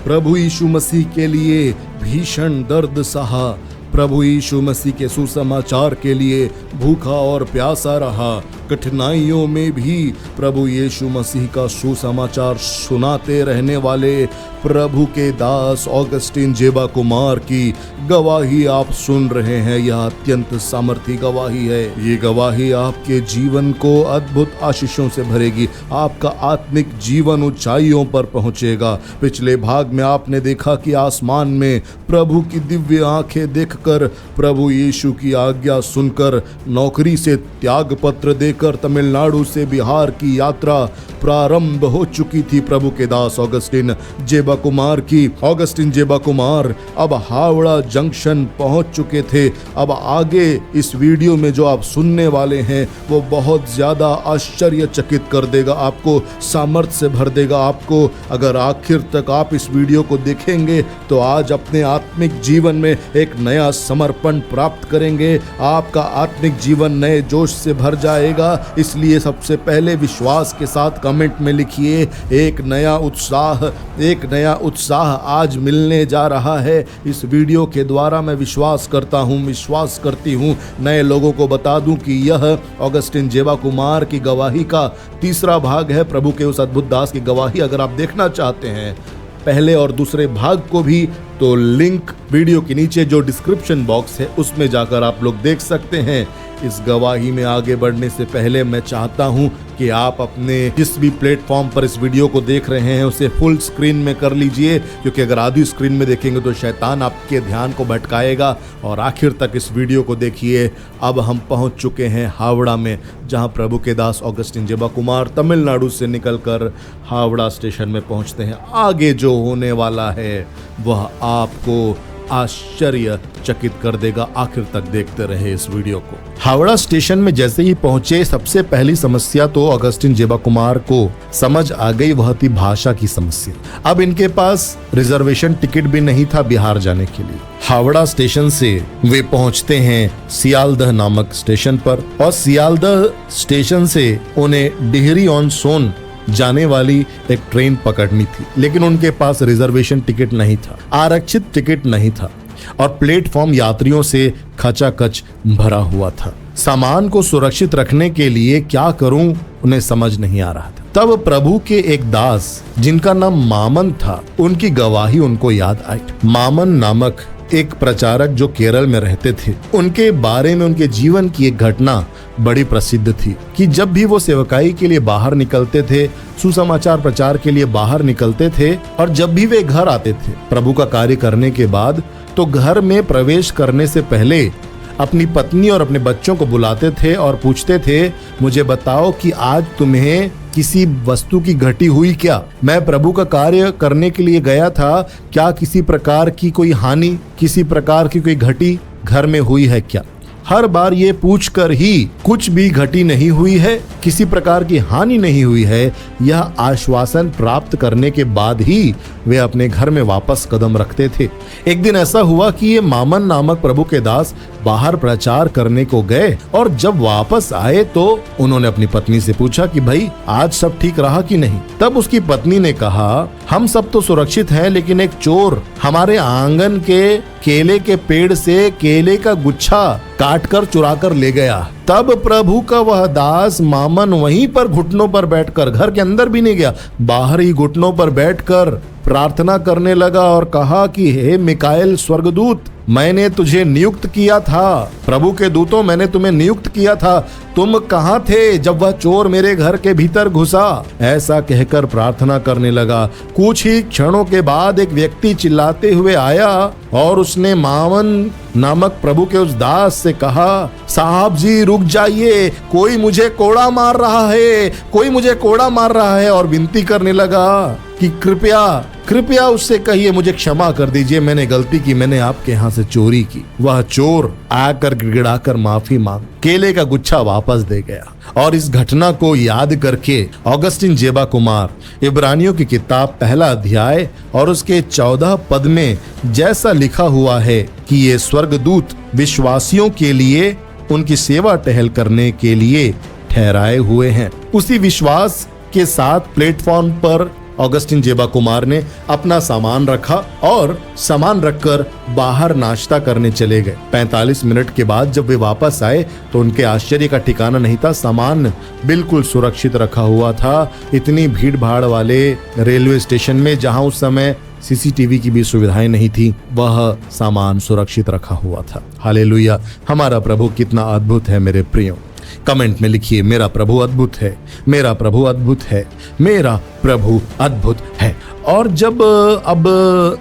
प्रभु यीशु मसीह के लिए भीषण दर्द सहा, प्रभु यीशु मसीह के सुसमाचार के लिए भूखा और प्यासा रहा, कठिनाइयों में भी प्रभु यीशु मसीह का सुसमाचार सुनाते रहने वाले प्रभु के दास ऑगस्टीन जेबा कुमार की गवाही आप सुन रहे हैं। यह अत्यंत सामर्थी गवाही है। ये गवाही आपके जीवन को अद्भुत आशीषों से भरेगी, आपका आत्मिक जीवन ऊंचाइयों पर पहुंचेगा। पिछले भाग में आपने देखा कि आसमान में प्रभु की दिव्य आंखें देखकर, प्रभु यीशु की आज्ञा सुनकर, नौकरी से त्याग पत्र देकर तमिलनाडु से बिहार की यात्रा प्रारंभ हो चुकी थी प्रभु के दास ऑगस्टीन जेबा कुमार की। ऑगस्टीन जेबा कुमार अब हावड़ा जंक्शन पहुंच चुके थे। अब आगे इस वीडियो में जो आप सुनने वाले हैं वो बहुत ज्यादा आश्चर्यचकित कर देगा, आपको सामर्थ्य से भर देगा। आपको अगर आखिर तक आप इस वीडियो को देखेंगे तो आज अपने आत्मिक जीवन में एक नया समर्पण प्राप्त करेंगे, आपका आत्मिक जीवन नए जोश से भर जाएगा। इसलिए सबसे पहले विश्वास के साथ कमेंट में लिखिए, एक नया उत्साह आज मिलने जा रहा है। इस वीडियो के द्वारा मैं विश्वास करती हूँ नए लोगों को बता दूं कि यह ऑगस्टीन जेबा कुमार की गवाही का तीसरा भाग है। प्रभु के उस अद्भुत दास की गवाही अगर आप देखना चाहते हैं पहले और दूसरे भाग को भी, तो लिंक वीडियो के नीचे जो डिस्क्रिप्शन बॉक्स है उसमें जाकर आप लोग देख सकते हैं। इस गवाही में आगे बढ़ने से पहले मैं चाहता हूं कि आप अपने जिस भी प्लेटफॉर्म पर इस वीडियो को देख रहे हैं उसे फुल स्क्रीन में कर लीजिए, क्योंकि अगर आधी स्क्रीन में देखेंगे तो शैतान आपके ध्यान को भटकाएगा। और आखिर तक इस वीडियो को देखिए। अब हम पहुंच चुके हैं हावड़ा में, जहां प्रभु के दास ऑगस्टीन जेबा कुमार तमिलनाडु से निकलकर हावड़ा स्टेशन में पहुंचते हैं। आगे जो होने वाला है वह आपको आश्चर्यचकित कर देगा। आखिर तक देखते रहे इस वीडियो को। हावड़ा स्टेशन में जैसे ही पहुंचे, सबसे पहली समस्या तो ऑगस्टीन जेबा कुमार को समझ आ गई, वह थी भाषा की समस्या। अब इनके पास रिजर्वेशन टिकट भी नहीं था बिहार जाने के लिए। हावड़ा स्टेशन से वे पहुंचते हैं सियालदह नामक स्टेशन पर, और सियालदह स्टेशन से उन्हें डिहरी ऑन सोन जाने वाली एक ट्रेन पकड़नी थी। लेकिन उनके पास रिजर्वेशन टिकट नहीं था, आरक्षित टिकट नहीं था, और प्लेटफॉर्म यात्रियों से खचाखच भरा हुआ था। सामान को सुरक्षित रखने के लिए क्या करूं उन्हें समझ नहीं आ रहा था। तब प्रभु के एक दास जिनका नाम मामन था, उनकी गवाही उनको याद आई। मामन नामक एक प्रचारक जो केरल में रहते थे, उनके बारे में उनके जीवन की एक घटना बड़ी प्रसिद्ध थी कि जब भी वो सेवकाई के लिए बाहर निकलते थे, सुसमाचार प्रचार के लिए बाहर निकलते थे, और जब भी वे घर आते थे प्रभु का कार्य करने के बाद, तो घर में प्रवेश करने से पहले अपनी पत्नी और अपने बच्चों को बुलाते थे और पूछते थे, मुझे बताओ कि आज तुम्हें किसी वस्तु की घटी हुई क्या? मैं प्रभु का कार्य करने के लिए गया था, क्या किसी प्रकार की कोई हानि, किसी प्रकार की कोई घटी घर में हुई है क्या? हर बार ये पूछकर ही कुछ भी घटी नहीं हुई है, किसी प्रकार की हानि नहीं हुई है, यह आश्वासन प्राप्त करने के बाद ही वे अपने घर में वापस कदम रखते थे। एक दिन ऐसा हुआ कि ये मामन नामक प्रभु के दास बाहर प्रचार करने को गए, और जब वापस आए तो उन्होंने अपनी पत्नी से पूछा कि भाई आज सब ठीक रहा कि नहीं। तब उसकी पत्नी ने कहा, हम सब तो सुरक्षित हैं, लेकिन एक चोर हमारे आंगन के केले के पेड़ से केले का गुच्छा काटकर चुराकर ले गया। तब प्रभु का वह दास मामन वहीं पर घुटनों पर बैठकर, घर के अंदर भी नहीं गया, बाहर ही घुटनों पर बैठकर प्रार्थना करने लगा और कहा कि हे मिकाएल स्वर्गदूत, मैंने तुझे नियुक्त किया था, प्रभु के दूतों मैंने तुम्हें नियुक्त किया था, तुम कहाँ थे जब वह चोर मेरे घर के भीतर घुसा? ऐसा कहकर प्रार्थना करने लगा। कुछ ही क्षणों के बाद एक व्यक्ति चिल्लाते हुए आया और उसने मामन नामक प्रभु के उस दास से कहा, साहब जी रुक जाइए, कोई मुझे कोड़ा मार रहा है, कोई मुझे कोड़ा मार रहा है, और विनती करने लगा कि कृपया उससे कहिए मुझे क्षमा कर दीजिए, मैंने गलती की, मैंने आपके यहाँ से चोरी की। वह चोर आकर गिड़गिड़ाकर माफी मांग केले का गुच्छा वापस दे गया। और इस घटना को याद करके ऑगस्टीन जेबा कुमार इब्रानियों की किताब 1 अध्याय और उसके 14 पद में जैसा लिखा हुआ है कि ये स्वर्गदूत विश्वासियों के लिए उनकी सेवा टहल करने के लिए ठहराए हुए हैं, उसी विश्वास के साथ प्लेटफॉर्म पर ऑगस्टिन जेबा कुमार ने अपना सामान रखा और सामान रखकर बाहर नाश्ता करने चले गए। 45 मिनट के बाद जब वे वापस आए तो उनके आश्चर्य का ठिकाना नहीं था। सामान बिल्कुल सुरक्षित रखा हुआ था। इतनी भीड़ भाड़ वाले रेलवे स्टेशन में, जहां उस समय सीसीटीवी की भी सुविधाएं नहीं थी, वह सामान सुरक्षित रखा हुआ था। हालेलुया! हमारा प्रभु कितना अद्भुत है मेरे प्रियो। कमेंट में लिखिए, मेरा प्रभु अद्भुत है, मेरा प्रभु अद्भुत है, मेरा प्रभु अद्भुत है। और जब अब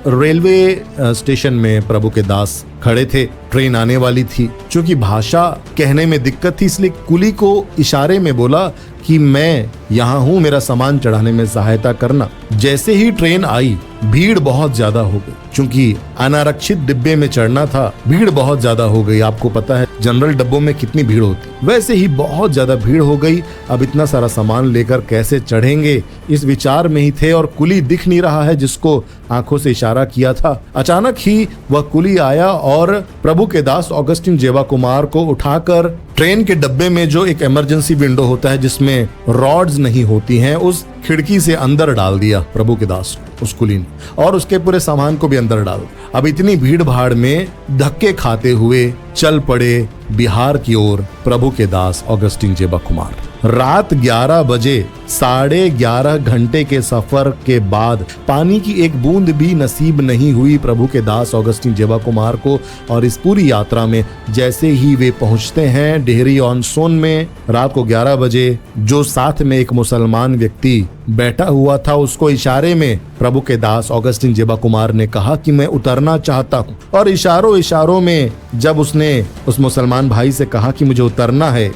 रेलवे स्टेशन में प्रभु के दास खड़े थे, ट्रेन आने वाली थी। चूंकि भाषा कहने में दिक्कत थी, इसलिए कुली को इशारे में बोला कि मैं यहाँ हूँ, मेरा सामान चढ़ाने में सहायता करना। जैसे ही ट्रेन आई, भीड़ बहुत ज्यादा हो गई। चूंकि अनारक्षित डिब्बे में चढ़ना था, भीड़ बहुत ज्यादा हो गई। आपको पता है जनरल डब्बों में कितनी भीड़ होती, वैसे ही बहुत ज्यादा भीड़ हो गई। अब इतना सारा सामान लेकर कैसे चढ़ेंगे, इस विचार में ही थे। और कुली दिख नहीं रहा है जिसको आंखों से इशारा किया था। अचानक ही वह कुली आया और प्रभु के दास ऑगस्टिन जेबा कुमार को उठाकर ट्रेन के डब्बे में जो एक इमरजेंसी विंडो होता है जिसमें रॉड्स नहीं होती हैं, उस खिड़की से अंदर डाल दिया प्रभु के दास उस कुली ने, और उसके पूरे सामान को भी अंदर डाल दिया। अब इतनी भीड़ भाड़ में धक्के खाते हुए चल पड़े बिहार की ओर प्रभु के दास ऑगस्टिन जेबा कुमार। रात 11 बजे 11.5 घंटे के सफर के बाद पानी की एक बूंद भी नसीब नहीं हुई प्रभु के दास ऑगस्टिन जेबा कुमार को। और इस पूरी यात्रा में जैसे ही वे पहुंचते हैं डेहरी ऑन सोन में, रात को 11 बजे, जो साथ में एक मुसलमान व्यक्ति बैठा हुआ था, उसको इशारे में प्रभु के दास ऑगस्टिन जेबा कुमार ने कहा कि मैं उतरना चाहता हूँ। और इशारों में जब उसने उस मुसलमान भाई से कहा कि मुझे उतरना है,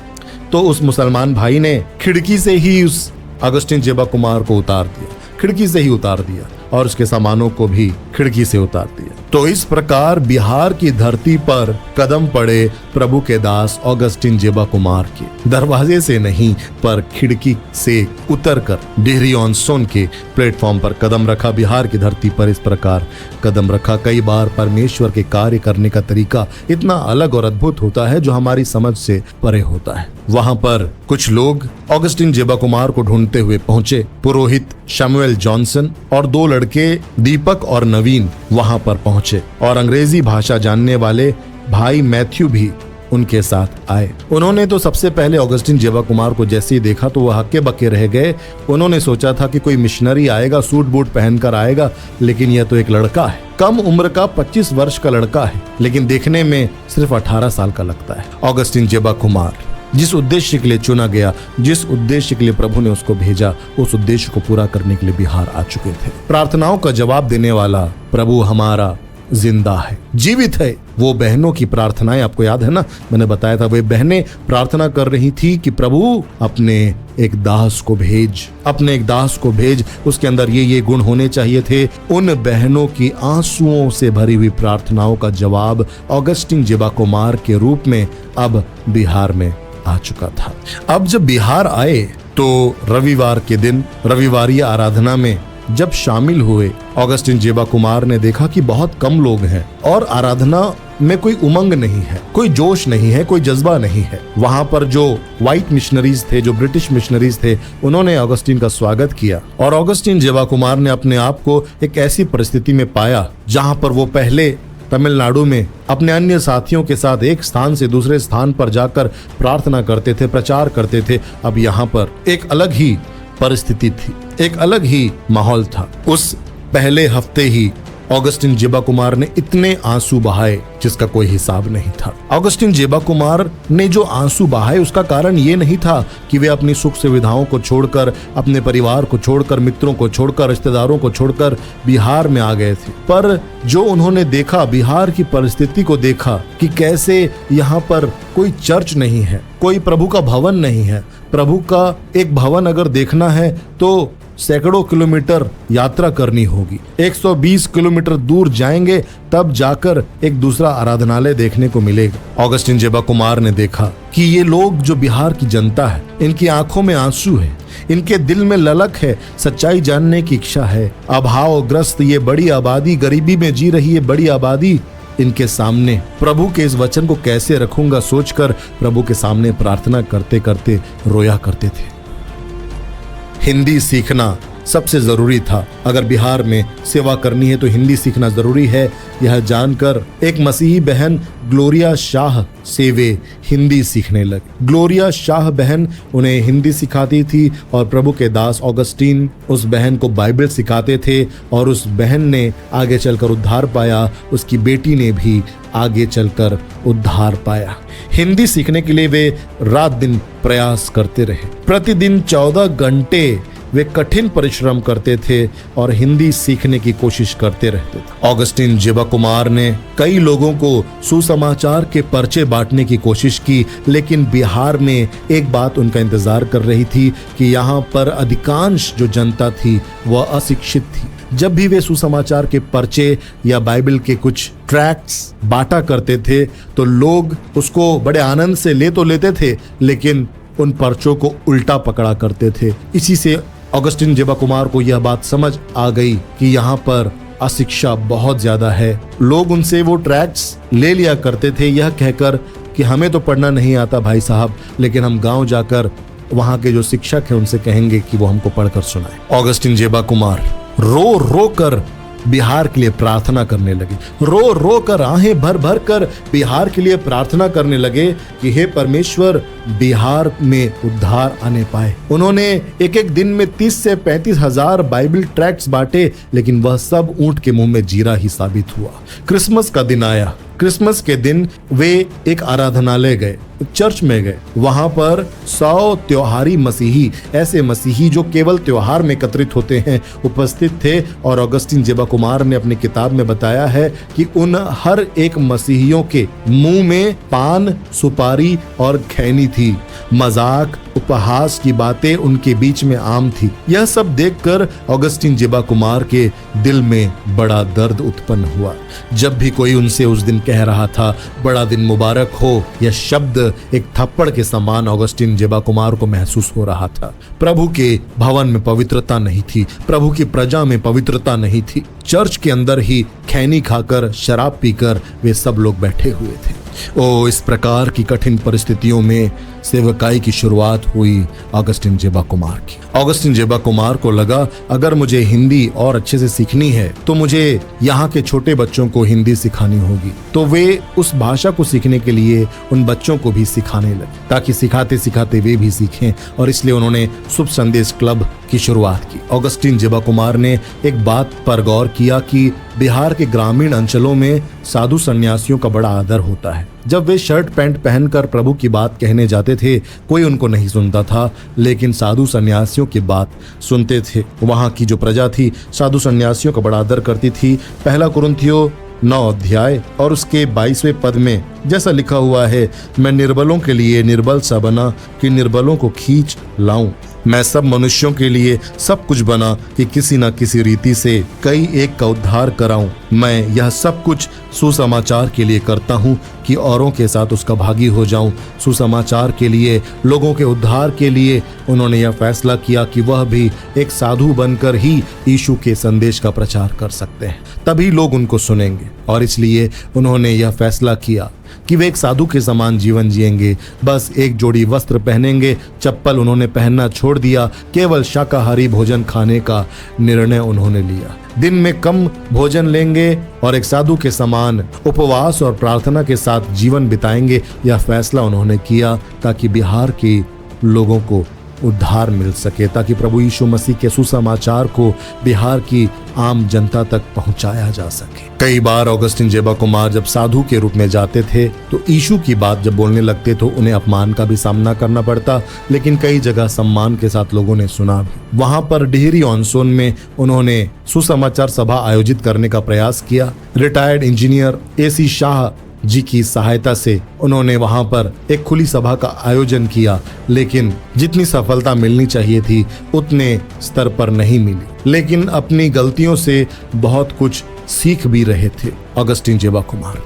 तो उस मुसलमान भाई ने खिड़की से ही उस ऑगस्टिन जेबा कुमार को उतार दिया, खिड़की से ही उतार दिया, और उसके सामानों को भी खिड़की से उतार दिया। तो इस प्रकार बिहार की धरती पर कदम पड़े प्रभु के दास ऑगस्टिन जेबा कुमार के। दरवाजे से नहीं, पर खिड़की से उतरकर डेहरी ऑन सोन के प्लेटफॉर्म पर कदम रखा। बिहार की धरती पर इस प्रकार कदम रखा। कई बार परमेश्वर के कार्य करने का तरीका इतना अलग और अद्भुत होता है जो हमारी समझ से परे होता है। वहां पर कुछ लोग ऑगस्टिन जेबा कुमार को ढूंढते हुए पहुंचे। पुरोहित शैमुएल जॉनसन और 2 लड़के दीपक और नवीन वहां पर पहुंचे, और अंग्रेजी भाषा जानने वाले भाई मैथ्यू भी उनके साथ आए। उन्होंने तो सबसे पहले ऑगस्टिन जेबा कुमार को जैसे ही देखा तो वह हक्के बक्के रह गए। उन्होंने सोचा था कि कोई मिशनरी आएगा, सूट बूट पहनकर आएगा, लेकिन यह तो एक लड़का है, कम उम्र का 25 वर्ष का लड़का है, लेकिन देखने में सिर्फ 18 साल का लगता है। ऑगस्टिन जेबा कुमार जिस उद्देश्य के लिए चुना गया, जिस उद्देश्य के लिए प्रभु ने उसको भेजा, उस उद्देश्य को पूरा करने के लिए बिहार आ चुके थे। प्रार्थनाओं का जवाब देने वाला प्रभु हमारा जिंदा है, जीवित है। वो बहनों की प्रार्थनाएं आपको याद है ना, मैंने बताया था वे बहनें प्रार्थना कर रही थी कि प्रभु अपने एक दास को भेज, अपने एक दास को भेज, उसके अंदर ये गुण होने चाहिए थे। उन बहनों की आंसुओं से भरी हुई प्रार्थनाओं का जवाब ऑगस्टिन जेबा कुमार के रूप में अब बिहार में आ चुका था। अब जब बिहार आए तो रविवार के दिन रविवारी आराधना में जब शामिल हुए, ऑगस्टिन जेबा कुमार ने देखा कि बहुत कम लोग हैं और आराधना में कोई उमंग नहीं है, कोई जोश नहीं है, कोई जज्बा नहीं है। वहां पर जो व्हाइट मिशनरीज थे, जो ब्रिटिश मिशनरीज थे, उन्होंने ऑगस्टिन का स्वागत किया, और ऑगस्टिन जेबा कुमार ने अपने आप को एक ऐसी परिस्थिति में पाया जहां पर वो पहले तमिलनाडु में अपने अन्य साथियों के साथ एक स्थान से दूसरे स्थान पर जाकर प्रार्थना करते थे, प्रचार करते थे। अब यहाँ पर एक अलग ही परिस्थिति थी, एक अलग ही माहौल था। उस पहले हफ्ते ही ऑगस्टिन जेबा कुमार ने इतने आंसू बहाए जिसका कोई हिसाब नहीं था। ऑगस्टिन जेबा कुमार ने जो आंसू बहाए उसका कारण ये नहीं था कि वे अपनी सुख सुविधाओं को छोड़कर, अपने परिवार को छोड़कर, मित्रों को छोड़कर, रिश्तेदारों को छोड़कर बिहार में आ गए थे, पर जो उन्होंने देखा, बिहार की परिस्थिति को देखा कि कैसे यहाँ पर कोई चर्च नहीं है, कोई प्रभु का भवन नहीं है। प्रभु का एक भवन अगर देखना है तो सैकड़ों किलोमीटर यात्रा करनी होगी, 120 किलोमीटर दूर जाएंगे तब जाकर एक दूसरा आराधनालय देखने को मिलेगा। ऑगस्टिन जेबा कुमार ने देखा कि ये लोग जो बिहार की जनता है, इनकी आंखों में आंसू है, इनके दिल में ललक है, सच्चाई जानने की इच्छा है। अभावग्रस्त ये बड़ी आबादी, गरीबी में जी रही है बड़ी आबादी, इनके सामने प्रभु के इस वचन को कैसे रखूंगा सोचकर प्रभु के सामने प्रार्थना करते करते रोया करते थे। हिंदी सीखना सबसे जरूरी था। अगर बिहार में सेवा करनी है तो हिंदी सीखना जरूरी है। यह जानकर एक मसीही बहन ग्लोरिया शाह से वे हिंदी सीखने लगे। ग्लोरिया शाह बहन उन्हें हिंदी सिखाती थी और प्रभु के दास ऑगस्टीन उस बहन को बाइबल सिखाते थे और उस बहन ने आगे चलकर उद्धार पाया। उसकी बेटी ने भी आगे चलकर उद्धार पाया। हिंदी सीखने के लिए वे रात दिन प्रयास करते रहे। प्रतिदिन 14 घंटे वे कठिन परिश्रम करते थे और हिंदी सीखने की कोशिश करते रहते थे। ऑगस्टीन जेबा कुमार ने कई लोगों को सुसमाचार के पर्चे बांटने की कोशिश की, लेकिन बिहार में एक बात उनका इंतजार कर रही थी कि यहाँ पर अधिकांश जो जनता थी वह अशिक्षित थी। जब भी वे सुसमाचार के पर्चे या बाइबल के कुछ ट्रैक्ट्स बांटा करते थे तो लोग उसको बड़े आनंद से ले तो लेते थे, लेकिन उन पर्चों को उल्टा पकड़ा करते थे। इसी से ऑगस्टीन जेबा कुमार को यह बात समझ आ गई कि यहाँ पर अशिक्षा बहुत ज्यादा है। लोग उनसे वो ट्रैक्ट्स ले लिया करते थे यह कहकर कि हमें तो पढ़ना नहीं आता भाई साहब, लेकिन हम गांव जाकर वहाँ के जो शिक्षक हैं उनसे कहेंगे कि वो हमको पढ़कर सुनाए। ऑगस्टीन जेबा कुमार रो रो कर बिहार के लिए प्रार्थना करने लगे। रो रो कर आहें भर भर कर बिहार के लिए प्रार्थना करने लगे कि हे परमेश्वर बिहार में उद्धार आने पाए। उन्होंने एक एक दिन में 30 से 35 हजार बाइबल ट्रैक्ट्स बांटे, लेकिन वह सब ऊंट के मुंह में जीरा ही साबित हुआ। क्रिसमस का दिन आया। क्रिसमस के दिन वे एक आराधनालय गए, चर्च में गए। वहां पर 100 त्योहारी मसीही, ऐसे मसीही जो केवल त्योहार में एकत्रित होते हैं, उपस्थित थे। और ऑगस्टीन जेबा कुमार ने अपनी किताब में बताया है कि उन हर एक मसीहियों के मुंह में पान, सुपारी और खैनी थी। मजाक, उपहास की बातें उनके बीच में आम थी। यह सब देखकर ऑगस्टीन जेबा कुमार के दिल में बड़ा दर्द उत्पन्न हुआ। जब भी कोई उनसे उस दिन कह रहा था बड़ा दिन मुबारक हो, यह शब्द एक थप्पड़ के समान ऑगस्टीन जेबा कुमार को महसूस हो रहा था। प्रभु के भवन में पवित्रता नहीं थी, प्रभु की प्रजा में पवित्रता नहीं थी। चर्च के अंदर ही खैनी खाकर, शराब पीकर वे सब लोग बैठे हुए थे। ओ, इस प्रकार की कठिन परिस्थितियों में सेवकाई की शुरुआत हुई ऑगस्टीन जेबा कुमार की। ऑगस्टीन जेबा कुमार को लगा अगर मुझे हिंदी और अच्छे से सीखनी है तो मुझे यहाँ के छोटे बच्चों को हिंदी सिखानी होगी। तो वे उस भाषा को सीखने के लिए उन बच्चों को भी सिखाने लगे, ताकि सिखाते सिखाते वे भी सीखें। और इसलिए उन्होंने शुभ संदेश क्लब की शुरुआत की। ऑगस्टीन जेबा कुमार ने एक बात पर गौर किया कि बिहार के ग्रामीण अंचलों में साधु सन्यासियों का बड़ा आदर होता है। जब वे शर्ट पैंट पहनकर प्रभु की बात कहने जाते थे, कोई उनको नहीं सुनता था, लेकिन साधु सन्यासियों की बात सुनते थे। वहाँ की जो प्रजा थी साधु सन्यासियों का बड़ा आदर करती थी। पहला कुरिन्थियों 9 अध्याय और उसके 22वें पद में जैसा लिखा हुआ है, मैं निर्बलों के लिए निर्बल सा बना कि निर्बलों को खींच लाऊं। मैं सब मनुष्यों के लिए सब कुछ बना कि किसी न किसी रीति से कई एक का उद्धार कराऊं। मैं यह सब कुछ सुसमाचार के लिए करता हूं कि औरों के साथ उसका भागी हो जाऊं। सुसमाचार के लिए, लोगों के उद्धार के लिए उन्होंने यह फैसला किया कि वह भी एक साधु बनकर ही यीशु के संदेश का प्रचार कर सकते हैं, तभी लोग उनको सुनेंगे। और इसलिए उन्होंने यह फैसला किया कि वे एक साधु के समान जीवन जिएंगे। बस एक जोड़ी वस्त्र पहनेंगे, चप्पल उन्होंने पहनना छोड़ दिया। केवल शाकाहारी भोजन खाने का निर्णय उन्होंने लिया। दिन में कम भोजन लेंगे और एक साधु के समान उपवास और प्रार्थना के साथ जीवन बिताएंगे। यह फैसला उन्होंने किया ताकि बिहार के लोगों को उद्धार मिल सके, ताकि प्रभु यीशु मसीह के सुसमाचार को बिहार की आम जनता तक पहुंचाया जा सके। कई बार ऑगस्टीन जेबा कुमार जब साधु के रूप में जाते थे तो यीशु की बात जब बोलने लगते तो उन्हें अपमान का भी सामना करना पड़ता, लेकिन कई जगह सम्मान के साथ लोगों ने सुना भी। वहां पर डिहरी ऑन सोन में उन्होंने सुसमाचार सभा आयोजित करने का प्रयास किया। Retired engineer AC Shah ji की सहायता से उन्होंने वहां पर एक खुली सभा का आयोजन किया, लेकिन जितनी सफलता मिलनी चाहिए थी उतने स्तर पर नहीं मिली। लेकिन अपनी गलतियों से बहुत कुछ सीख भी रहे थे ऑगस्टीन जेबा कुमार।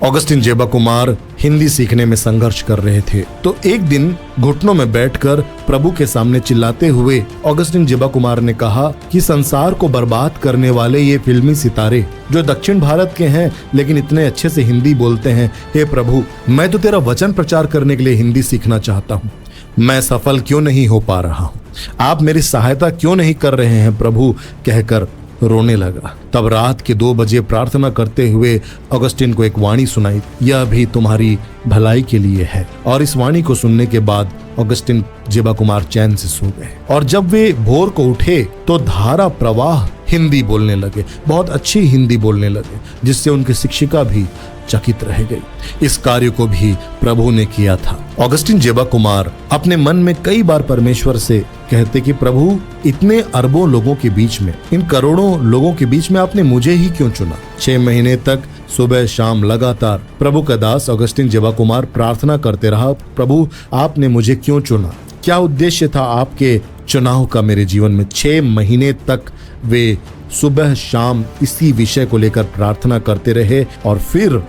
ऑगस्टीन जेबा कुमार हिंदी सीखने में संघर्ष कर रहे थे, तो एक दिन घुटनों में बैठकर प्रभु के सामने चिल्लाते हुए ऑगस्टीन जेबा कुमार ने कहा कि संसार को बर्बाद करने वाले ये फिल्मी सितारे जो दक्षिण भारत के हैं लेकिन इतने अच्छे से हिंदी बोलते हैं, हे प्रभु, मैं तो तेरा वचन प्रचार करने के लिए हिंदी सीखना चाहता हूँ। मैं सफल क्यों नहीं हो पा रहा हूँ, आप मेरी सहायता क्यों नहीं कर रहे हैं प्रभु, कहकर रोने लगा। तब रात के 2 बजे प्रार्थना करते हुए ऑगस्टिन को एक वाणी सुनाई, यह भी तुम्हारी भलाई के लिए है। और इस वाणी को सुनने के बाद ऑगस्टिन जेबा कुमार चैन से सो गए। और जब वे भोर को उठे तो धारा प्रवाह हिंदी बोलने लगे, बहुत अच्छी हिंदी बोलने लगे, जिससे उनकी शिक्षिका भी चकित रह गई। इस कार्य को भी प्रभु ने किया था। ऑगस्टिन जेबा कुमार अपने मन में कई बार परमेश्वर से कहते कि प्रभु, इतने अरबों लोगों के बीच में, इन करोड़ों लोगों के बीच में आपने मुझे ही क्यों चुना। 6 महीने तक सुबह शाम लगातार प्रभु का दास ऑगस्टिन जेबा कुमार प्रार्थना करते रहा, प्रभु आपने मुझे क्यों चुना, क्या उद्देश्य था आपके चुनाव का मेरे जीवन में। 6 महीने तक वे सुबह शाम इसी विषय को लेकर प्रार्थना करते रहे। और फिर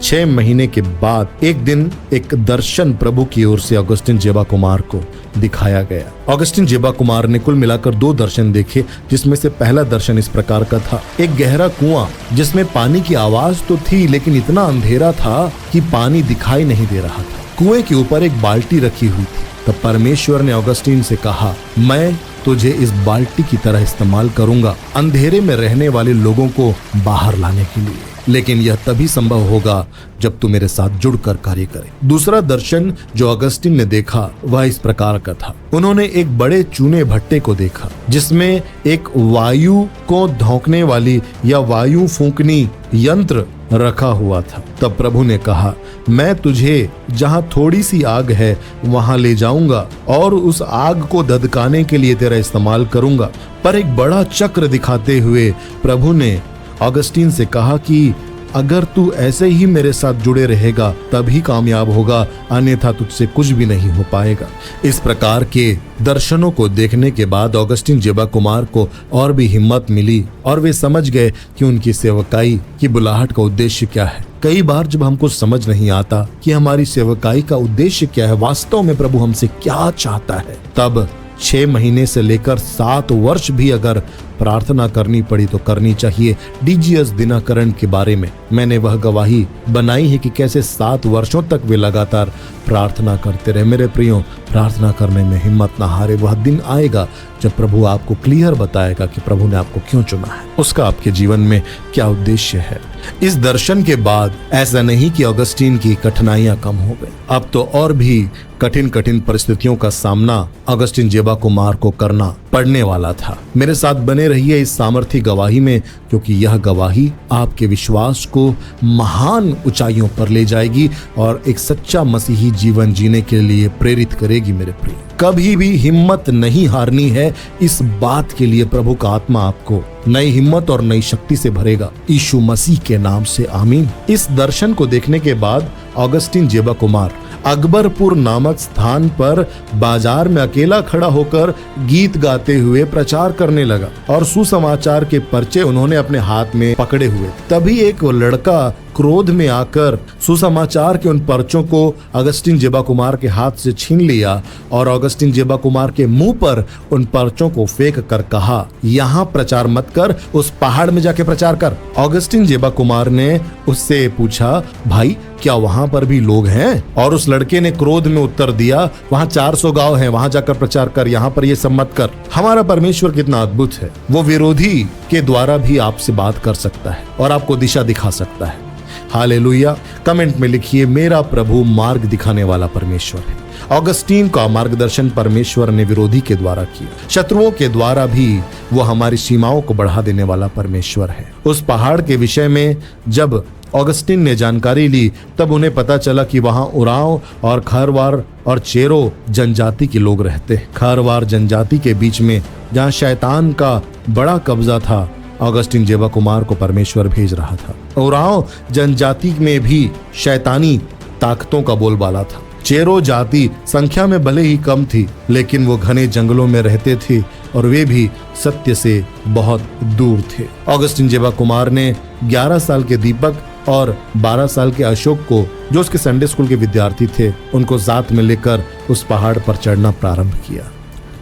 6 महीने के बाद एक दिन एक दर्शन प्रभु की ओर से ऑगस्टिन जेबा कुमार को दिखाया गया। ऑगस्टिन जेबा कुमार ने कुल मिलाकर 2 दर्शन देखे, जिसमें से पहला दर्शन इस प्रकार का था। एक गहरा कुआं जिसमें पानी की आवाज तो थी, लेकिन इतना अंधेरा था कि पानी दिखाई नहीं दे रहा था। कुएं के ऊपर एक बाल्टी रखी हुई थी। तब परमेश्वर ने ऑगस्टिन से कहा, मैं तुझे इस बाल्टी की तरह इस्तेमाल करूंगा अंधेरे में रहने वाले लोगों को बाहर लाने के लिए, लेकिन यह तभी संभव होगा जब तू मेरे साथ जुड़कर कार्य करे। दूसरा दर्शन जो ऑगस्टिन ने देखा वह इस प्रकार का था। उन्होंने एक बड़े चूने भट्टे को देखा, जिसमें एक वायु को धोंकने वाली या वायु फूंकनी यंत्र रखा हुआ था। तब प्रभु ने कहा, मैं तुझे जहां थोड़ी सी आग है वहां ले जाऊंगा और उस आग को धधकाने के लिए तेरा इस्तेमाल करूंगा। पर एक बड़ा चक्र दिखाते हुए प्रभु ने ऑगस्टिन से कहा कि अगर तू ऐसे ही मेरे साथ जुड़े रहेगा तभी कामयाब होगा, अन्यथा तुझसे कुछ भी नहीं हो पाएगा। इस प्रकार के दर्शनों को देखने के बाद ऑगस्टिन जेबा कुमार को और भी हिम्मत मिली और वे समझ गए कि उनकी सेवकाई की बुलाहट का उद्देश्य क्या है। कई बार जब हमको समझ नहीं आता कि हमारी सेवकाई का उद्देश्य क्या है, वास्तव में प्रभु हमसे क्या चाहता है, तब 6 महीने से लेकर 7 वर्ष भी अगर प्रार्थना करनी पड़ी तो करनी चाहिए। डीजीएस दिनकरण के बारे में मैंने वह गवाही बनाई है कि कैसे 7 वर्षों तक वे लगातार प्रार्थना करते रहे। मेरे प्रियो, प्रार्थना करने में हिम्मत ना हारे। वह दिन आएगा जब प्रभु आपको क्लियर बताएगा कि प्रभु ने आपको क्यों चुना है, उसका आपके जीवन में क्या उद्देश्य है। इस दर्शन के बाद ऐसा नहीं कि ऑगस्टिन की कठिनाइयां कम हो गई, अब तो और भी कठिन परिस्थितियों का सामना ऑगस्टिन जेबा कुमार को करना पड़ने वाला था। मेरे साथ बने रहिए इस सामर्थी गवाही में, क्योंकि यह गवाही आपके विश्वास को महान ऊंचाइयों पर ले जाएगी और एक सच्चा मसीही जीवन जीने के लिए प्रेरित करेगी। मेरे प्रिय, कभी भी हिम्मत नहीं हारनी है। इस बात के लिए प्रभु का आत्मा आपको नई हिम्मत और नई शक्ति से भरेगा, यीशु मसीह के नाम से आमीन। इस दर्शन को देखने के बाद ऑगस्टिन जेबा कुमार अकबरपुर नामक स्थान पर बाजार में अकेला खड़ा होकर गीत गाते हुए प्रचार करने लगा और सुसमाचार के पर्चे उन्होंने अपने हाथ में पकड़े हुए। तभी एक लड़का क्रोध में आकर सुसमाचार के उन पर्चों को ऑगस्टिन जेबा कुमार के हाथ से छीन लिया और ऑगस्टिन जेबा कुमार के मुंह पर उन पर्चों को फेंक कर कहा, यहाँ प्रचार मत कर, उस पहाड़ में जाके प्रचार कर। ऑगस्टिन जेबा कुमार ने उससे पूछा, भाई क्या वहां पर भी लोग हैं? और उस लड़के ने क्रोध में उत्तर दिया, वहां 400 गांव हैं, वहां जाकर प्रचार कर, यहाँ पर ये सब मत कर। हमारा परमेश्वर कितना अद्भुत है, वो विरोधी के द्वारा भी आपसे बात कर सकता है और आपको दिशा दिखा सकता है। हालेलुया। कमेंट में लिखिए, मेरा प्रभु मार्ग दिखाने वाला परमेश्वर है। ऑगस्टीन का मार्गदर्शन परमेश्वर ने विरोधी के द्वारा किया, शत्रुओं के द्वारा भी वो हमारी सीमाओं को बढ़ा देने वाला परमेश्वर है। उस पहाड़ के विषय में जब ऑगस्टीन ने जानकारी ली तब उन्हें पता चला कि वहां उराव और खरवार और चेरो जनजाति के लोग रहते हैं। खरवार जनजाति के बीच में जहां शैतान का बड़ा कब्जा था, ऑगस्टिन जेबा कुमार को परमेश्वर भेज रहा था। उराव जनजाति में भी शैतानी ताकतों का बोलबाला था। चेरो जाति संख्या में भले ही कम थी, लेकिन वो घने जंगलों में रहते थे और वे भी सत्य से बहुत दूर थे। ऑगस्टिन जेबा कुमार ने 11 साल के दीपक और 12 साल के अशोक को, जो उसके संडे स्कूल के विद्यार्थी थे, उनको साथ में लेकर उस पहाड़ पर चढ़ना प्रारंभ किया।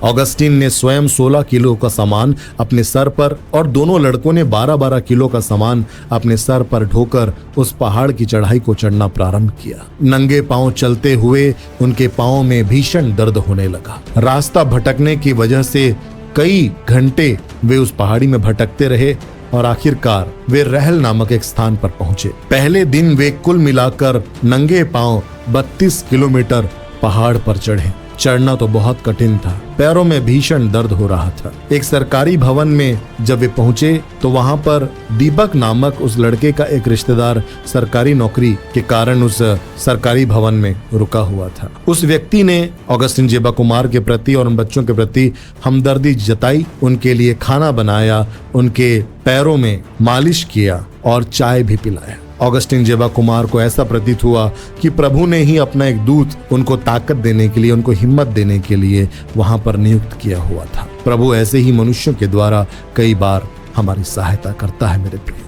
ऑगस्टीन ने स्वयं 16 किलो का सामान अपने सर पर और दोनों लड़कों ने 12-12 किलो का सामान अपने सर पर ढोकर उस पहाड़ की चढ़ाई को चढ़ना प्रारंभ किया। नंगे पांव चलते हुए उनके पांव में भीषण दर्द होने लगा। रास्ता भटकने की वजह से कई घंटे वे उस पहाड़ी में भटकते रहे और आखिरकार वे रहल नामक एक स्थान पर पहुंचे। पहले दिन वे कुल मिलाकर नंगे पांव 32 किलोमीटर पहाड़ पर चढ़े। चढ़ना तो बहुत कठिन था, पैरों में भीषण दर्द हो रहा था। एक सरकारी भवन में जब वे पहुंचे तो वहां पर दीपक नामक उस लड़के का एक रिश्तेदार सरकारी नौकरी के कारण उस सरकारी भवन में रुका हुआ था। उस व्यक्ति ने ऑगस्टिन जेबा कुमार के प्रति और उन बच्चों के प्रति हमदर्दी जताई, उनके लिए खाना बनाया, उनके पैरों में मालिश किया और चाय भी पिलाया। ऑगस्टिन जेबा कुमार को ऐसा प्रतीत हुआ कि प्रभु ने ही अपना एक दूत उनको ताकत देने के लिए, उनको हिम्मत देने के लिए वहां पर नियुक्त किया हुआ था। प्रभु ऐसे ही मनुष्यों के द्वारा कई बार हमारी सहायता करता है मेरे प्रिय।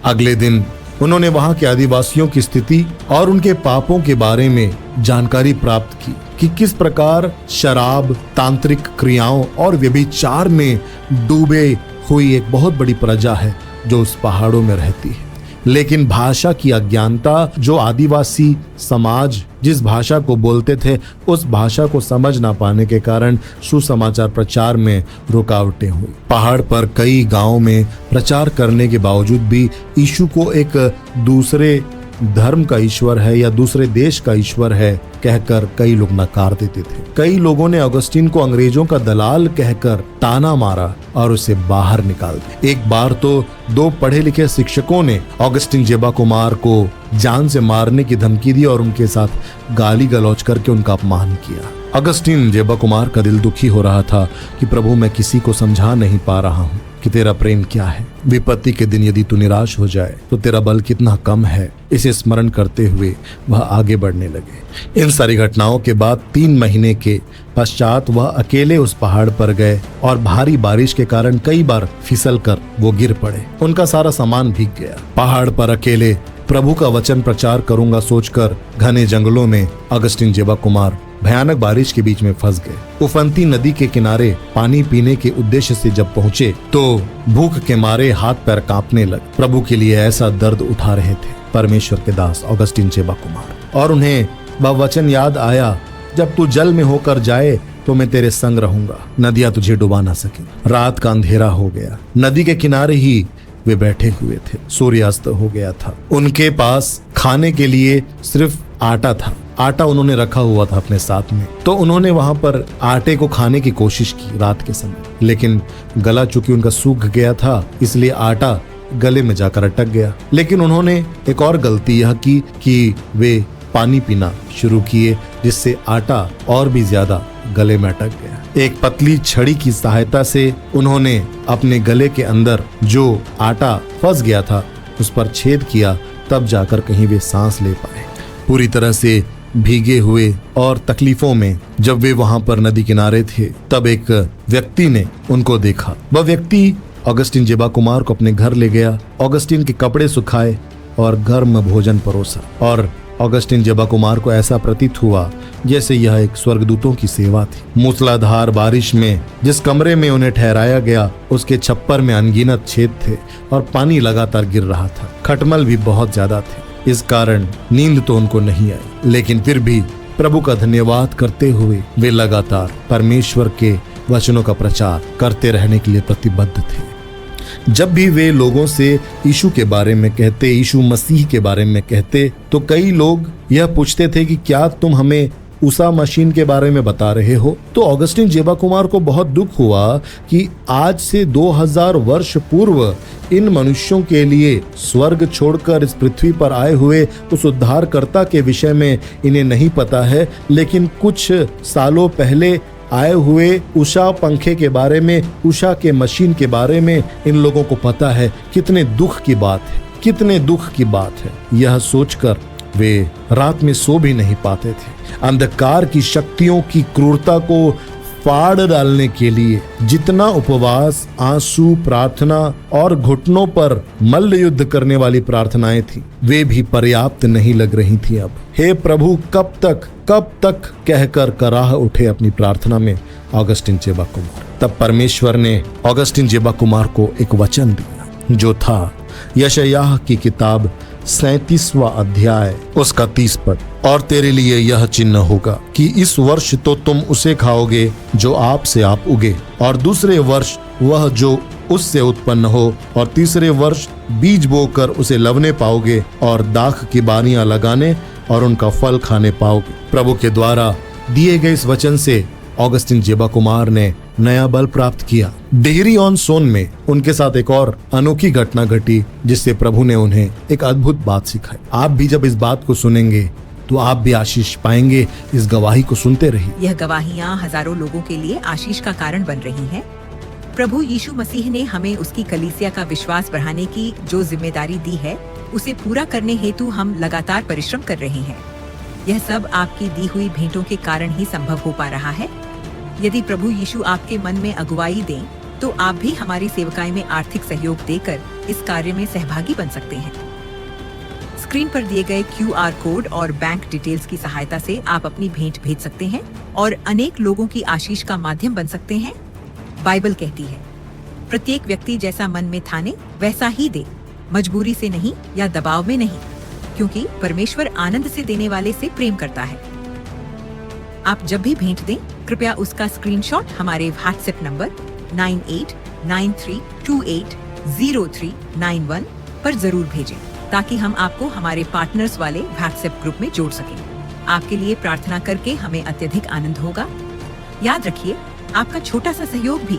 अगले दिन उन्होंने वहां के आदिवासियों की स्थिति और उनके पापों के बारे में जानकारी प्राप्त की कि किस प्रकार शराब, तांत्रिक क्रियाओं और व्यभिचार में डूबे हुई एक बहुत बड़ी प्रजा है जो उस पहाड़ों में रहती है। लेकिन भाषा की अज्ञानता, जो आदिवासी समाज जिस भाषा को बोलते थे उस भाषा को समझ ना पाने के कारण सुसमाचार प्रचार में रुकावटें हुई। पहाड़ पर कई गांवों में प्रचार करने के बावजूद भी यीशु को एक दूसरे धर्म का ईश्वर है या दूसरे देश का ईश्वर है कहकर कई लोग नकार देते थे। कई लोगों ने ऑगस्टीन को अंग्रेजों का दलाल कहकर ताना मारा और उसे बाहर निकाल दिया। एक बार तो 2 पढ़े लिखे शिक्षकों ने ऑगस्टीन जेबा कुमार को जान से मारने की धमकी दी और उनके साथ गाली गलौज करके उनका अपमान किया। ऑगस्टीन जेबा कुमार का दिल दुखी हो रहा था कि प्रभु, मैं किसी को समझा नहीं पा रहा हूँ कि तेरा प्रेम क्या है। विपत्ति के दिन यदि तू निराश हो जाए तो तेरा बल कितना कम है, इसे स्मरण करते हुए वह आगे बढ़ने लगे। इन सारी घटनाओं के बाद 3 महीने के पश्चात वह अकेले उस पहाड़ पर गए और भारी बारिश के कारण कई बार फिसल कर वो गिर पड़े। उनका सारा सामान भीग गया। पहाड़ पर अकेले प्रभु का वचन प्रचार करूंगा सोचकर घने जंगलों में ऑगस्टीन जेबा कुमार भयानक बारिश के बीच में फंस गए। उफनती नदी के किनारे पानी पीने के उद्देश्य से जब पहुंचे तो भूख के मारे हाथ पैर कांपने लगे। प्रभु के लिए ऐसा दर्द उठा रहे थे परमेश्वर के दास ऑगस्टीन जेबा कुमार, और उन्हें वह वचन याद आया, जब तू जल में होकर जाए तो मैं तेरे संग रहूंगा, नदियां तुझे डुबा ना सके। रात का अंधेरा हो गया। नदी के किनारे ही वे बैठे हुए थे। सूर्यास्त हो गया था। उनके पास खाने के लिए सिर्फ आटा था। आटा उन्होंने रखा हुआ था अपने साथ में, तो उन्होंने वहां पर आटे को खाने की कोशिश की रात के समय, लेकिन गला चूंकि उनका सूख गया था इसलिए आटा गले में जाकर अटक गया। लेकिन उन्होंने एक और गलती यह की कि वे पानी पीना शुरू किए, जिससे आटा और भी ज्यादा गले में अटक गया। एक पतली छड़ी की सहायता से उन्होंने अपने गले के अंदर जो आटा फंस गया था उस पर छेद किया, तब जाकर कहीं वे सांस ले पाए। पूरी तरह से भीगे हुए और तकलीफों में जब वे वहां पर नदी किनारे थे, तब एक व्यक्ति ने उनको देखा। वह व्यक्ति ऑगस्टीन जेबा कुमार को अपने घर ले गया, ऑगस्टीन के कपड़े सुखाए और गर्म भोजन परोसा, और ऑगस्टीन जेबा कुमार को ऐसा प्रतीत हुआ जैसे यह एक स्वर्गदूतों की सेवा थी। मूसलाधार बारिश में जिस कमरे में उन्हें ठहराया गया उसके छप्पर में अनगिनत छेद थे और पानी लगातार गिर रहा था। खटमल भी बहुत ज्यादा थे, इस कारण नींद तो उनको नहीं आई, लेकिन फिर भी प्रभु का धन्यवाद करते हुए वे लगातार परमेश्वर के वचनों का प्रचार करते रहने के लिए प्रतिबद्ध थे। जब भी वे लोगों से यीशु के बारे में कहते, यीशु मसीह के बारे में कहते, तो कई लोग यह पूछते थे कि क्या तुम हमें उषा मशीन के बारे में बता रहे हो। तो ऑगस्टीन जेबा कुमार को बहुत दुख हुआ कि आज से 2000 वर्ष पूर्व इन मनुष्यों के लिए स्वर्ग छोड़कर इस पृथ्वी पर आए हुए उस उद्धारकर्ता के विषय में इन्हें नहीं पता है, लेकिन कुछ सालों पहले आए हुए उषा पंखे के बारे में, उषा के मशीन के बारे में इन लोगों को पता है। कितने दुख की बात है, कितने दुख की बात है। यह सोचकर वे रात में सो भी नहीं पाते थे। अंधकार की शक्तियों की क्रूरता को फाड़ डालने के लिए जितना उपवास, आंसू, प्रार्थना और घुटनों पर मल्ल युद्ध करने वाली प्रार्थनाएं थी, वे भी पर्याप्त नहीं लग रही थी। अब हे प्रभु कब तक कहकर कराह उठे अपनी प्रार्थना में ऑगस्टिन जेबा कुमार। तब परमेश्वर ने ऑगस्टिन जेबा कुमार को एक वचन दिया जो था यशायाह की किताब 37वां अध्याय उसका 30 पद। और तेरे लिए यह चिन्ह होगा कि इस वर्ष तो तुम उसे खाओगे जो आप से आप उगे, और दूसरे वर्ष वह जो उससे उत्पन्न हो, और तीसरे वर्ष बीज बोकर उसे लवने पाओगे, और दाख की बारियां लगाने और उनका फल खाने पाओगे। प्रभु के द्वारा दिए गए इस वचन से ऑगस्टिन जेबा कुमार ने नया बल प्राप्त किया। डेहरी ऑन सोन में उनके साथ एक और अनोखी घटना घटी जिससे प्रभु ने उन्हें एक अद्भुत बात सिखाई। आप भी जब इस बात को सुनेंगे तो आप भी आशीष पाएंगे। इस गवाही को सुनते रहिए। यह गवाहियाँ हजारों लोगों के लिए आशीष का कारण बन रही हैं। प्रभु यीशु मसीह ने हमें उसकी कलीसिया का विश्वास बढ़ाने की जो जिम्मेदारी दी है, उसे पूरा करने हेतु हम लगातार परिश्रम कर रहे हैं। यह सब आपकी दी हुई भेंटों के कारण ही संभव हो पा रहा है। यदि प्रभु यीशु आपके मन में अगुवाई दें, तो आप भी हमारी सेवकाई में आर्थिक सहयोग देकर इस कार्य में सहभागी बन सकते हैं। स्क्रीन पर दिए गए QR कोड और बैंक डिटेल्स की सहायता से आप अपनी भेंट भेज सकते हैं और अनेक लोगों की आशीष का माध्यम बन सकते हैं। बाइबल कहती है, प्रत्येक व्यक्ति जैसा मन में ठाने वैसा ही दे, मजबूरी से नहीं या दबाव में नहीं, क्योंकि परमेश्वर आनंद से देने वाले से प्रेम करता है। आप जब भी भेंट दें, कृपया उसका स्क्रीनशॉट हमारे व्हाट्सएप नंबर 9893280391 पर जरूर भेजें, ताकि हम आपको हमारे पार्टनर्स वाले व्हाट्सएप ग्रुप में जोड़ सकें। आपके लिए प्रार्थना करके हमें अत्यधिक आनंद होगा। याद रखिए, आपका छोटा सा सहयोग भी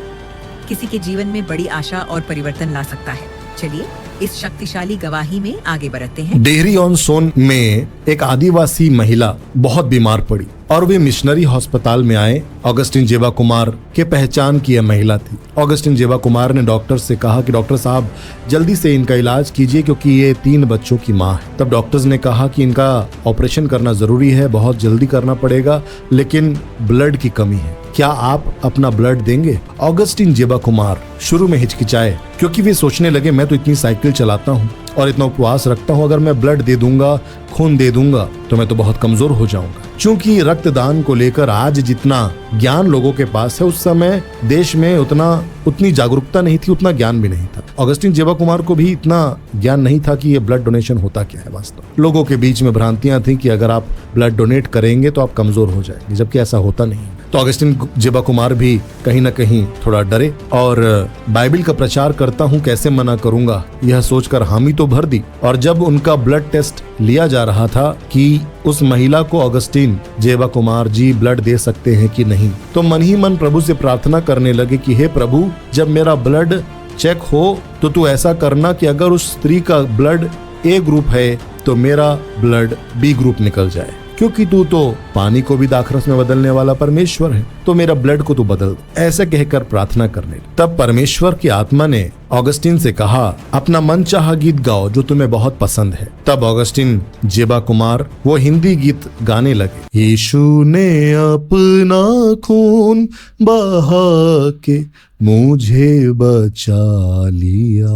किसी के जीवन में बड़ी आशा और परिवर्तन ला सकता है। चलिए इस शक्तिशाली गवाही में आगे बढ़ते हैं। डेहरी ऑन सोन में एक आदिवासी महिला बहुत बीमार पड़ी और वे मिशनरी अस्पताल में आए। ऑगस्टिन जेबा कुमार के पहचान की यह महिला थी। ऑगस्टिन जेबा कुमार ने डॉक्टर से कहा कि डॉक्टर साहब जल्दी से इनका इलाज कीजिए क्योंकि ये 3 बच्चों की माँ है। तब डॉक्टर्स ने कहा कि इनका ऑपरेशन करना जरूरी है, बहुत जल्दी करना पड़ेगा, लेकिन ब्लड की कमी है, क्या आप अपना ब्लड देंगे? ऑगस्टिन जेबा कुमार शुरू में हिचकिचाए क्योंकि वे सोचने लगे मैं तो इतनी साइकिल चलाता हूँ और इतना उपवास रखता हूँ, अगर मैं ब्लड दे दूंगा, खून दे दूंगा तो मैं तो बहुत कमजोर हो जाऊंगा। क्योंकि रक्तदान को लेकर आज जितना ज्ञान लोगों के पास है, उस समय देश में उतनी जागरूकता नहीं थी, उतना ज्ञान भी नहीं था। ऑगस्टिन जेबा कुमार को भी इतना ज्ञान नहीं था कि ये ब्लड डोनेशन होता क्या है। वास्तव लोगों के बीच में भ्रांतियां थी कि अगर आप ब्लड डोनेट करेंगे तो आप कमजोर हो जाएंगे, जबकि ऐसा होता नहीं। तो ऑगस्टिन जेबा कुमार भी कहीं ना कहीं थोड़ा डरे और बाइबल का प्रचार करता हूँ, कैसे मना करूंगा, यह सोचकर हामी तो भर दी। और जब उनका ब्लड टेस्ट लिया जा रहा था कि उस महिला को ऑगस्टिन जेबा कुमार जी ब्लड दे सकते हैं कि नहीं, तो मन ही मन प्रभु से प्रार्थना करने लगे कि हे प्रभु, जब मेरा ब्लड चेक हो तो तू ऐसा करना कि अगर उस स्त्री का ब्लड A ग्रुप है तो मेरा ब्लड B ग्रुप निकल जाए, क्योंकि तू तो पानी को भी दाखरस में बदलने वाला परमेश्वर है, तो मेरा ब्लड को तू बदल। ऐसे कहकर प्रार्थना करने तब परमेश्वर की आत्मा ने ऑगस्टिन से कहा, अपना मनचाहा गीत गाओ जो तुम्हें बहुत पसंद है। तब ऑगस्टिन जेबा कुमार वो हिंदी गीत गाने लगे। यीशु ने अपना खून बहा के मुझे बचा लिया,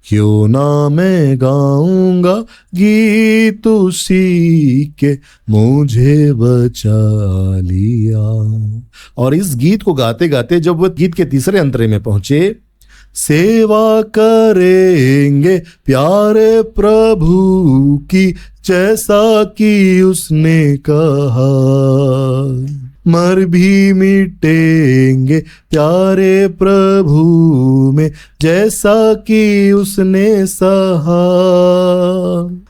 क्यों ना मैं गाऊंगा गीत उसी के मुझे बचा लिया। और इस गीत को गाते गाते जब वो गीत के तीसरे अंतरे में पहुंचे, सेवा करेंगे प्यारे प्रभु की जैसा कि उसने कहा, मर भी मिटेंगे प्यारे प्रभु में जैसा कि उसने सहा।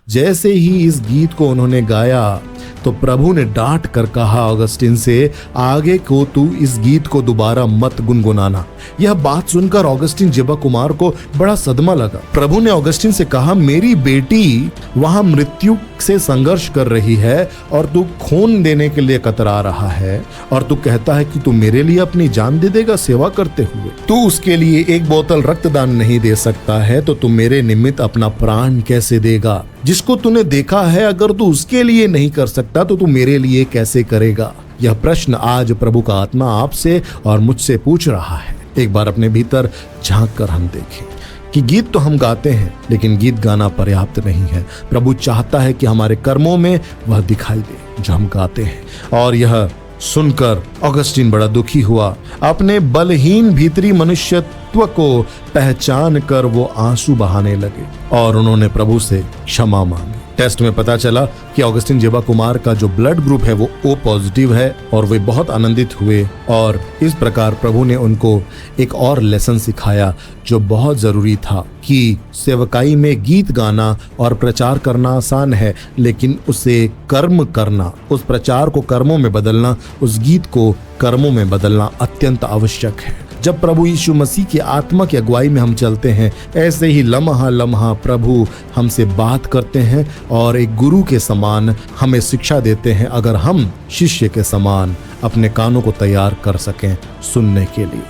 जैसे ही इस गीत को उन्होंने गाया तो प्रभु ने डांट कर कहा ऑगस्टिन से, आगे को तू इस गीत को दोबारा मत गुनगुनाना। यह बात सुनकर ऑगस्टिन जेबा कुमार को बड़ा सदमा लगा। प्रभु ने ऑगस्टिन से कहा, मेरी बेटी वहां मृत्यु से संघर्ष कर रही है और तू खून देने के लिए कतरा रहा है और तू कहता है कि तू मेरे लिए अपनी जान दे देगा सेवा करते हुए। तू उसके लिए 1 बोतल रक्तदान नहीं दे सकता है तो तू मेरे निमित्त अपना प्राण कैसे देगा? जिसको तूने देखा है, अगर तू उसके लिए नहीं कर सकता तो तू मेरे लिए कैसे करेगा? यह प्रश्न आज प्रभु का आत्मा आपसे और मुझसे पूछ रहा है। एक बार अपने भीतर झांक कर हम देखें कि गीत तो हम गाते हैं, लेकिन गीत गाना पर्याप्त नहीं है। प्रभु चाहता है कि हमारे कर्मों में वह दिखाई दे जो हम गाते हैं। और यह सुनकर ऑगस्टीन बड़ा दुखी हुआ। अपने बलहीन भीतरी मनुष्यत्व को पहचान कर वो आंसू बहाने लगे और उन्होंने प्रभु से क्षमा मांगी। टेस्ट में पता चला कि ऑगस्टीन जेबा कुमार का जो ब्लड ग्रुप है वो O पॉजिटिव है और वे बहुत आनंदित हुए। और इस प्रकार प्रभु ने उनको एक और लेसन सिखाया जो बहुत जरूरी था कि सेवकाई में गीत गाना और प्रचार करना आसान है, लेकिन उसे कर्म करना, उस प्रचार को कर्मों में बदलना, उस गीत को कर्मों में बदलना अत्यंत आवश्यक है। जब प्रभु यीशु मसीह की आत्मा की अगुवाई में हम चलते हैं, ऐसे ही लम्हा लम्हा प्रभु हमसे बात करते हैं और एक गुरु के समान हमें शिक्षा देते हैं, अगर हम शिष्य के समान अपने कानों को तैयार कर सकें सुनने के लिए।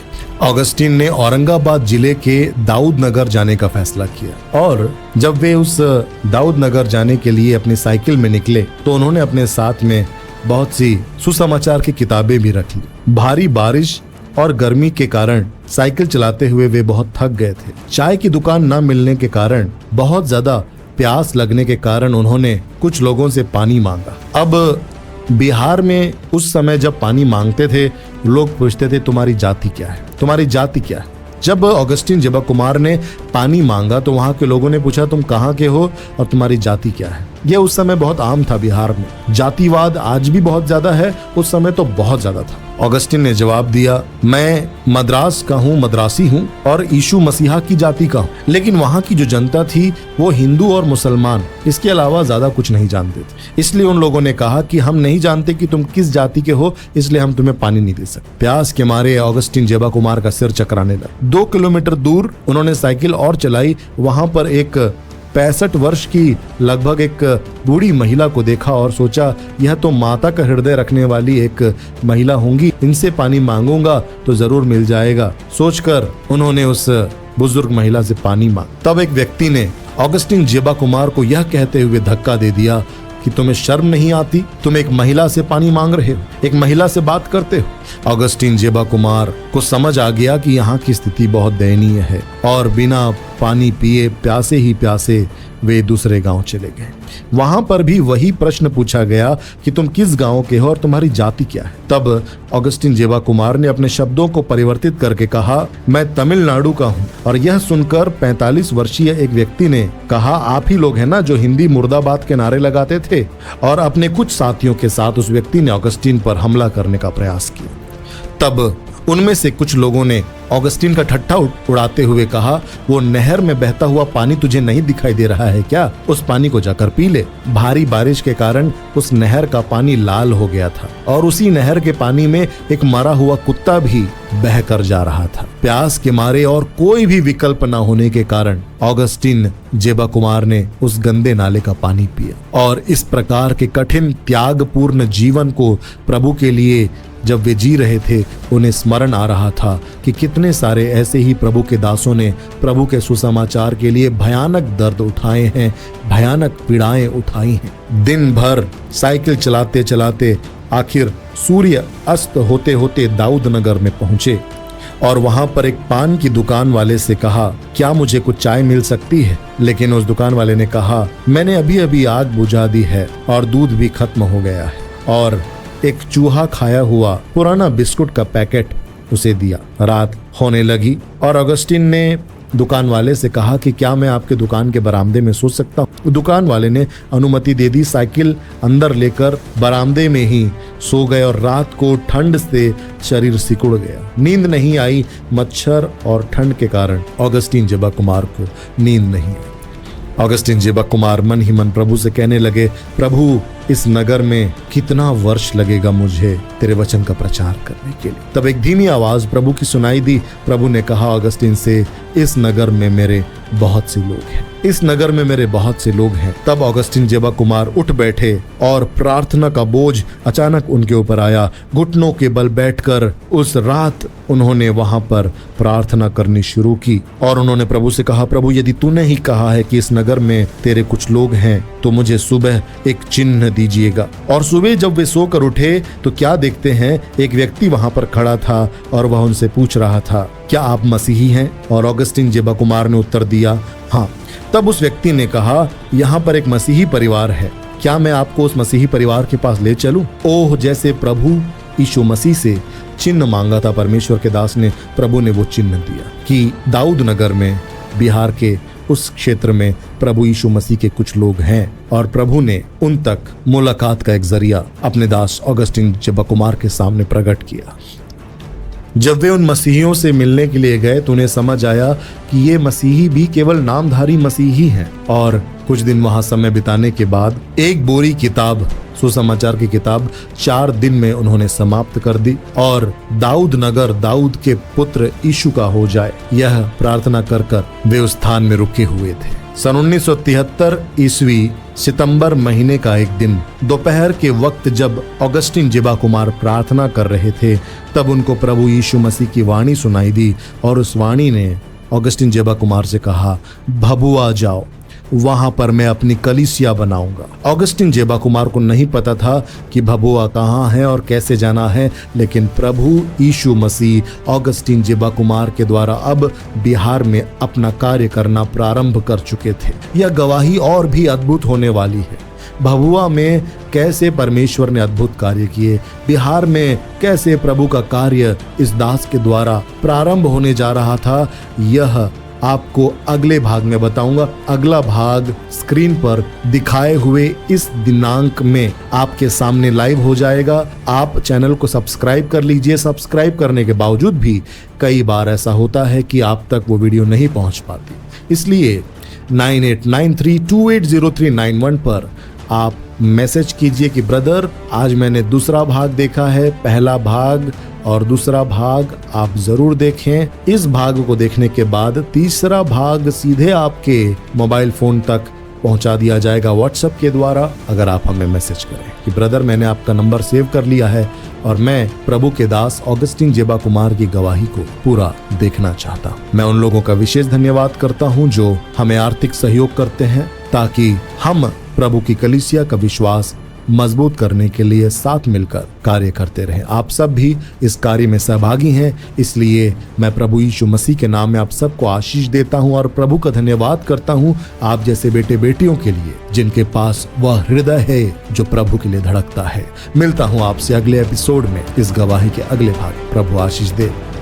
ऑगस्टीन ने औरंगाबाद जिले के दाऊद नगर जाने का फैसला किया और जब वे उस दाऊद नगर जाने के लिए अपनी साइकिल में निकले तो उन्होंने अपने साथ में बहुत सी सुसमाचार की किताबें भी रख ली। भारी बारिश और गर्मी के कारण साइकिल चलाते हुए वे बहुत थक गए थे। चाय की दुकान न मिलने के कारण, बहुत ज्यादा प्यास लगने के कारण उन्होंने कुछ लोगों से पानी मांगा। अब बिहार में उस समय जब पानी मांगते थे, लोग पूछते थे तुम्हारी जाति क्या है, तुम्हारी जाति क्या है। जब ऑगस्टीन जेबा कुमार ने पानी मांगा तो वहां के लोगों ने पूछा तुम कहाँ के हो और तुम्हारी जाति क्या है। यह उस समय बहुत आम था बिहार में। जातिवाद आज भी बहुत ज्यादा है, उस समय तो बहुत ज्यादा था। ऑगस्टीन ने जवाब दिया, मैं मद्रास का हूँ, मद्रासी हूँ और यीशु मसीहा की जाति का हूँ। लेकिन वहाँ की जो जनता थी वो हिंदू और मुसलमान, इसके अलावा ज्यादा कुछ नहीं जानते थे। इसलिए उन लोगों ने कहा कि हम नहीं जानते कि तुम किस जाति के हो, इसलिए हम तुम्हें पानी नहीं दे सकते। प्यास के मारे ऑगस्टीन जेबा कुमार का सिर चकराने लगा। 2 किलोमीटर दूर उन्होंने साइकिल और चलाई। वहां पर एक 65 वर्ष की लगभग एक बूढ़ी महिला को देखा और सोचा यह तो माता का हृदय रखने वाली एक महिला होंगी, इनसे पानी मांगूंगा तो जरूर मिल जाएगा। सोचकर उन्होंने उस बुजुर्ग महिला से पानी मांगा। तब एक व्यक्ति ने ऑगस्टीन जेबा कुमार को यह कहते हुए धक्का दे दिया कि तुम्हें शर्म नहीं आती, तुम एक महिला से पानी मांग रहे हो, एक महिला से बात करते हो। ऑगस्टीन जेबा कुमार को समझ आ गया कि यहाँ की स्थिति बहुत दयनीय है और बिना पानी पिए प्यासे ही प्यासे वे दूसरे गांव चले गए। वहां पर भी वही प्रश्न पूछा गया कि तुम किस गांव के हो और तुम्हारी जाति क्या है। तब ऑगस्टीन जेबा कुमार ने अपने शब्दों को परिवर्तित करके कहा, मैं तमिलनाडु का हूं। और यह सुनकर 45 वर्षीय एक व्यक्ति ने कहा, आप ही लोग हैं ना जो हिंदी मुर्दाबाद के नारे लगाते थे। और अपने कुछ साथियों के साथ उस व्यक्ति ने ऑगस्टीन पर हमला करने का प्रयास किया। तब उनमें से कुछ लोगों ने ऑगस्टीन का ठट्ठा उड़ाते हुए कहा, वो नहर में बहता हुआ पानी तुझे नहीं दिखाई दे रहा है क्या? उस पानी को जाकर पी ले। भारी बारिश के कारण उस नहर का पानी लाल हो गया था और उसी नहर के पानी में एक मरा हुआ कुत्ता भी बहकर जा रहा था। प्यास के मारे और कोई भी विकल्प न होने के कारण ऑगस्टीन जेबा कुमार ने उस गंदे नाले का पानी पिया। और इस प्रकार के कठिन त्यागपूर्ण जीवन को प्रभु के लिए जब वे जी रहे थे, उन्हें स्मरण आ रहा था कि कितने सारे ऐसे ही प्रभु के दासों ने प्रभु के सुसमाचार के लिए भयानक दर्द उठाए हैं, भयानक पीड़ाएं उठाई हैं। दिन भर साइकिल चलाते चलाते आखिर सूर्य अस्त होते होते दाऊद नगर में पहुंचे और वहां पर एक पान की दुकान वाले से कहा, क्या मुझे कुछ चाय मिल सकती है? लेकिन उस दुकान वाले ने कहा, मैंने अभी अभी आग बुझा दी है और दूध भी खत्म हो गया है। और एक चूहा खाया हुआ पुराना बिस्कुट का पैकेट उसे दिया। रात होने लगी और ऑगस्टीन ने दुकान वाले से कहा कि क्या मैं आपके दुकान के बरामदे में सो सकता हूँ? दुकान वाले ने अनुमति दे दी। साइकिल अंदर लेकर बरामदे में ही सो गए और रात को ठंड से शरीर सिकुड़ गया। नींद नहीं आई। मच्छर और ठंड के कारण ऑगस्टीन जेबा कुमार को नींद नहीं आई। ऑगस्टीन जेबा कुमार मन ही मन प्रभु से कहने लगे, प्रभु इस नगर में कितना वर्ष लगेगा मुझे तेरे वचन का प्रचार करने के लिए। तब एक धीमी आवाज प्रभु की सुनाई दी। प्रभु ने कहा ऑगस्टीन से, इस नगर में मेरे बहुत से लोग हैं, इस नगर में मेरे बहुत से लोग हैं। तब ऑगस्टीन जेबा कुमार उठ बैठे और प्रार्थना का बोझ अचानक उनके ऊपर आया। घुटनों के बल बैठकर उस रात उन्होंने वहां पर प्रार्थना करनी शुरू की और उन्होंने प्रभु से कहा, प्रभु यदि तूने ही कहा है कि इस नगर में तेरे कुछ लोग हैं तो मुझे सुबह एक चिन्ह दीजिएगा। और सुबह जब वे सोकर उठे तो क्या देखते हैं, एक व्यक्ति वहां पर खड़ा था और वह उनसे पूछ रहा था, क्या आप मसीही हैं? और ऑगस्टिन जेबा कुमार ने उत्तर दिया, हाँ। तब उस व्यक्ति ने कहा, यहाँ पर एक मसीही परिवार है, क्या मैं आपको उस मसीही परिवार के पास ले चलूं? ओह, जैसे प्रभु यीशु मसीह से चिन्ह मांगा था परमेश्वर के दास ने, प्रभु ने वो चिन्ह दिया कि दाऊद नगर में, बिहार के उस क्षेत्र में प्रभु यीशु मसीह के कुछ लोग हैं, और प्रभु ने उन तक मुलाकात का एक जरिया अपने दास ऑगस्टिन जेबा कुमार के सामने प्रकट किया। जब वे उन मसीहियों से मिलने के लिए गए तो उन्हें समझ आया कि ये मसीही भी केवल नामधारी मसीही हैं। और कुछ दिन वहां समय बिताने के बाद एक बोरी किताब, सुसमाचार की किताब 4 दिन में उन्होंने समाप्त कर दी, और दाऊद नगर दाऊद के पुत्र यीशु का हो जाए, यह प्रार्थना कर कर वे उस स्थान में रुके हुए थे। सन 1973 ईस्वी सितंबर महीने का एक दिन दोपहर के वक्त जब ऑगस्टिन जेबा कुमार प्रार्थना कर रहे थे, तब उनको प्रभु यीशु मसीह की वाणी सुनाई दी, और उस वाणी ने ऑगस्टिन जेबा कुमार से कहा, भभुआ जाओ, वहां पर मैं अपनी कलीसिया बनाऊंगा। ऑगस्टिन जेबा कुमार को नहीं पता था कि भभुआ कहाँ है और कैसे जाना है, लेकिन प्रभु यीशु मसीह ऑगस्टिन जेबा कुमार के द्वारा अब बिहार में अपना कार्य करना प्रारंभ कर चुके थे। यह गवाही और भी अद्भुत होने वाली है। भभुआ में कैसे परमेश्वर ने अद्भुत कार्य किए, बिहार में कैसे प्रभु का कार्य इस दास के द्वारा प्रारंभ होने जा रहा था, यह आपको अगले भाग में बताऊंगा। अगला भाग स्क्रीन पर दिखाए हुए इस दिनांक में आपके सामने लाइव हो जाएगा। आप चैनल को सब्सक्राइब कर लीजिए। सब्सक्राइब करने के बावजूद भी कई बार ऐसा होता है कि आप तक वो वीडियो नहीं पहुंच पाती, इसलिए 9893280391 पर आप मैसेज कीजिए कि ब्रदर, आज मैंने दूसरा भाग देखा है, पहला भाग और दूसरा भाग आप जरूर देखें। इस भाग को देखने के बाद तीसरा भाग सीधे आपके मोबाइल फोन तक पहुंचा दिया जाएगा व्हाट्सएप के द्वारा, अगर आप हमें मैसेज करें कि ब्रदर, मैंने आपका नंबर सेव कर लिया है और मैं प्रभु के दास ऑगस्टिन जेबा कुमार की गवाही को पूरा देखना चाहता हूं। मैं उन लोगों का विशेष धन्यवाद करता हूं जो हमें आर्थिक सहयोग करते हैं, ताकि हम प्रभु की कलीसिया का विश्वास मजबूत करने के लिए साथ मिलकर कार्य करते रहें। आप सब भी इस कार्य में सहभागी हैं, इसलिए मैं प्रभु यीशु मसीह के नाम में आप सबको आशीष देता हूं और प्रभु का धन्यवाद करता हूं आप जैसे बेटे बेटियों के लिए, जिनके पास वह हृदय है जो प्रभु के लिए धड़कता है। मिलता हूं आपसे अगले एपिसोड में इस गवाही के अगले भाग। प्रभु आशीष दे।